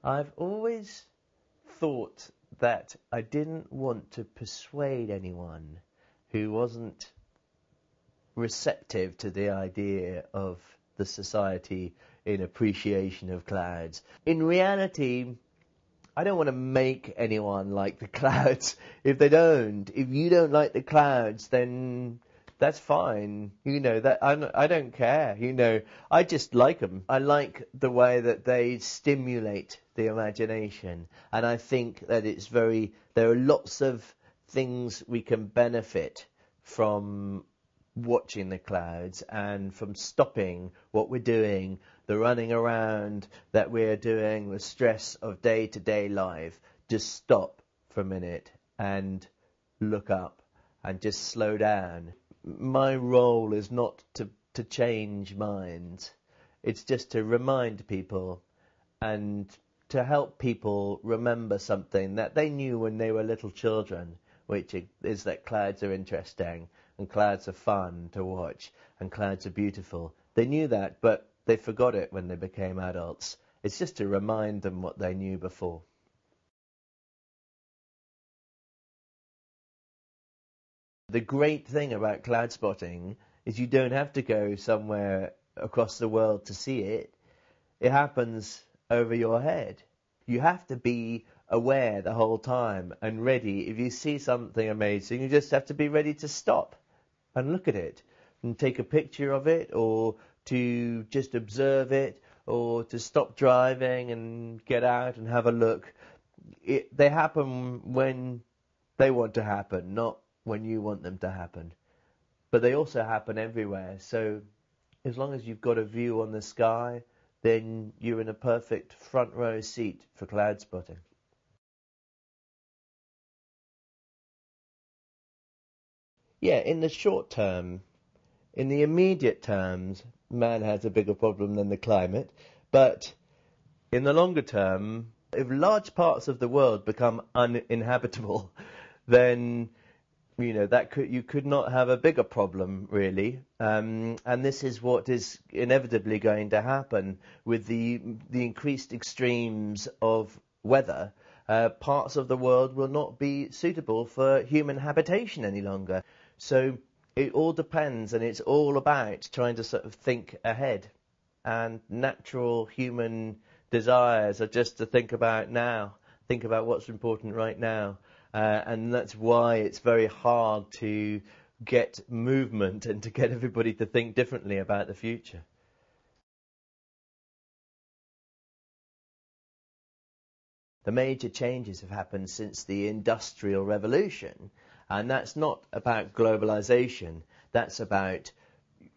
I've always thought that I didn't want to persuade anyone who wasn't receptive to the idea of the society in appreciation of clouds. In reality, I don't want to make anyone like the clouds. If you don't like the clouds, then that's fine. That I don't care. I just like them. I like the way that they stimulate the imagination, and I think that there are lots of things we can benefit from watching the clouds and from stopping what we're doing, the running around that we're doing, the stress of day-to-day life. Just stop for a minute and look up and just slow down. My role is not to change minds. It's just to remind people and to help people remember something that they knew when they were little children, which is that clouds are interesting and clouds are fun to watch and clouds are beautiful. They knew that, but they forgot it when they became adults. It's just to remind them what they knew before. The great thing about cloud spotting is you don't have to go somewhere across the world to see it. It happens over your head. You have to be aware the whole time and ready. If you see something amazing, you just have to be ready to stop and look at it and take a picture of it, or to just observe it, or to stop driving and get out and have a look. They happen when they want to happen, not when you want them to happen. But they also happen everywhere. So as long as you've got a view on the sky, then you're in a perfect front row seat for cloud spotting. Yeah, in the short term, in the immediate terms, man has a bigger problem than the climate. But in the longer term, if large parts of the world become uninhabitable, then you could not have a bigger problem, really. And this is what is inevitably going to happen with the increased extremes of weather. Parts of the world will not be suitable for human habitation any longer. So it all depends, and it's all about trying to sort of think ahead. And natural human desires are just to think about now, think about what's important right now. And that's why it's very hard to get movement and to get everybody to think differently about the future. The major changes have happened since the Industrial Revolution, and that's not about globalization, that's about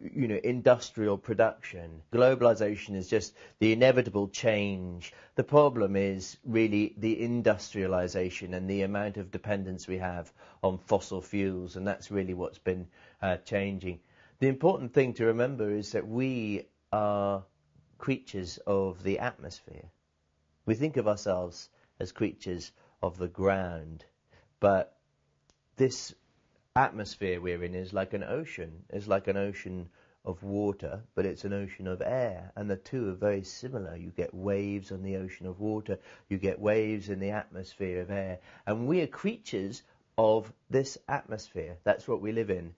industrial production. Globalization is just the inevitable change. The problem is really the industrialization and the amount of dependence we have on fossil fuels, and that's really what's been changing. The important thing to remember is that we are creatures of the atmosphere. We think of ourselves as creatures of the ground, but this atmosphere we're in is like an ocean. It's like an ocean of water, but it's an ocean of air, and the two are very similar. You get waves on the ocean of water, you get waves in the atmosphere of air, and we are creatures of this atmosphere. That's what we live in.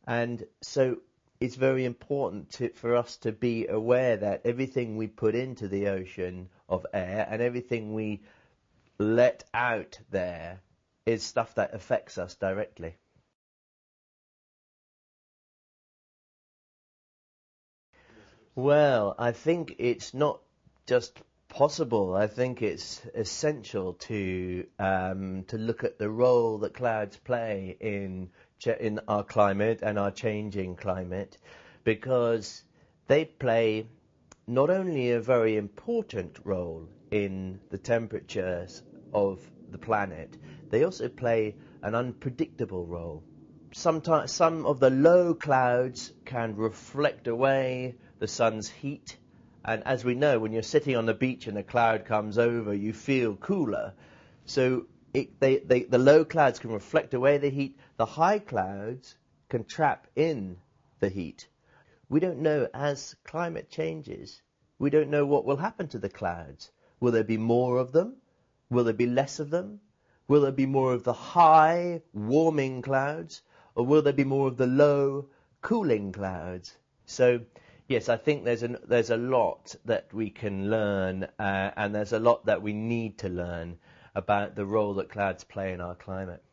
And so it's very important for us to be aware that everything we put into the ocean of air and everything we let out there is stuff that affects us directly. Well, I think it's not just possible. I think it's essential to look at the role that clouds play in our climate and our changing climate, because they play not only a very important role in the temperatures of the planet, they also play an unpredictable role. Sometimes some of the low clouds can reflect away the sun's heat, and as we know, when you're sitting on the beach and a cloud comes over, you feel cooler. So the low clouds can reflect away the heat. The high clouds can trap in the heat. We don't know, as climate changes, we don't know what will happen to the clouds. Will there be more of them? Will there be less of them? Will there be more of the high, warming clouds? Or will there be more of the low, cooling clouds? So, yes, I think there's a lot that we can learn, and there's a lot that we need to learn about the role that clouds play in our climate.